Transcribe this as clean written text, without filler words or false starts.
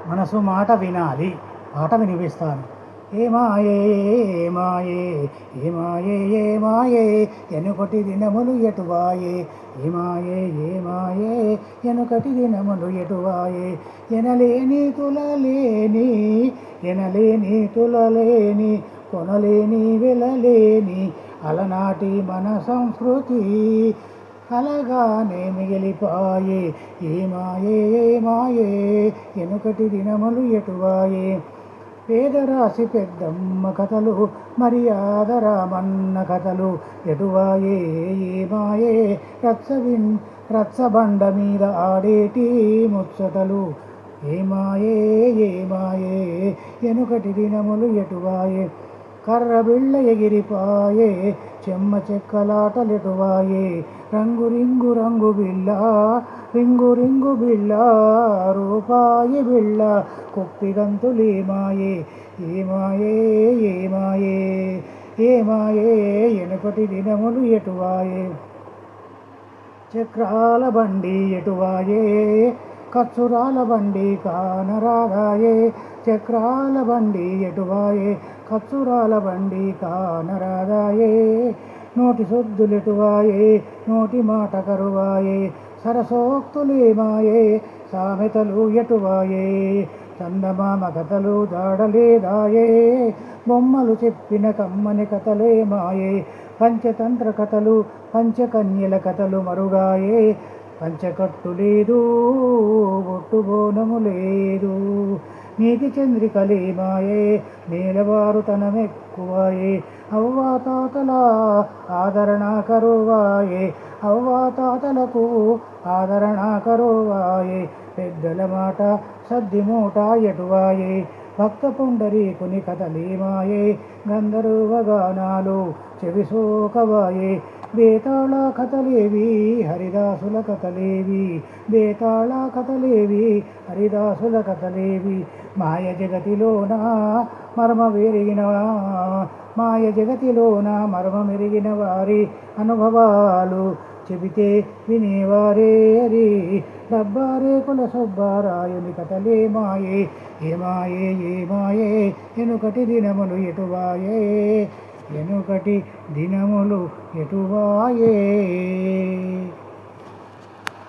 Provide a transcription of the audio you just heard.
మనసు మాట వినాలి. పాట వినిపిస్తాను. ఏమాయే ఏమాయే ఏమాయే ఏమాయే ఎనుకటి దినములు ఎటువాయే ఏమాయే ఏమాయే ఎనుకటి దినములు ఎటువాయే ఎనలేని తులలేని ఎనలేని తులలేని కొనలేని వెలలేని అలనాటి మన సంస్కృతి కలగానే మిగిలిపాయే ఏమాయే ఏమాయే ఎనుకటి దినములు ఎటువాయే పేదరాశి పెద్దమ్మ కథలు మర్యాద రామన్న కథలు ఎటువాయే ఏమాయే రచ్చబండ మీద ఆడేటి ముచ్చటలు ఏమాయే ఏమాయే ఎనుకటి దినములు ఎటువాయే కర్ర బిళ్ళ ఎగిరిపాయే చెమ్మ చెక్కలాటలెటువాయే రంగు రింగు రంగు బిళ్ళ రింగు రింగు బిళ్ళ రూపాయి బిళ్ళ కుప్పిగంతులేమాయే ఏమాయే ఏమాయే ఏమాయే ఎనుకటి దినములు ఎటువాయే చక్రాల బండి ఎటువాయే కచ్చురాల బండి కానరాదాయే చక్రాల బండి ఎటువాయే కచ్చురాల బండి కానరాదాయే నోటి సొద్దులెటువాయే నోటి మాట కరువాయే సరసోక్తులేమాయే సామెతలు ఎటువాయే చందమామ కథలు దాడలేదాయే బొమ్మలు చెప్పిన కమ్మని కథలేమాయే పంచతంత్ర కథలు పంచకన్యల కథలు మరుగాయే పంచకట్టు లేదు ఒట్టు బోనము లేదు నీతి చంద్రికలేమాయే నేలవారుతనమెక్కువాయే అవ్వాతాతల ఆదరణ కరువాయే అవ్వాతాతలకు ఆదరణ కరువాయే పెద్దల మాట సద్ది మూట ఎటువాయే భక్త పుండరీకుని కథలేమాయే గంధర్వ గానాలు చెవిసోకవాయే బేతాళ కథలేవి హరిదాసుల కథలేవి బేతాళ కథలేవి హరిదాసుల కథలేవి మాయ జగతిలోన మర్మమెరిగిన వారి అనుభవాలు చెబితే వినేవారే రీ డబ్బారేకుల సుబ్బారాయుని కథలేమాయే ఏమాయే ఏమాయే ఎనుకటి దినములు ఎటువాయే ఎనుకటి దినములు ఎటువాయే.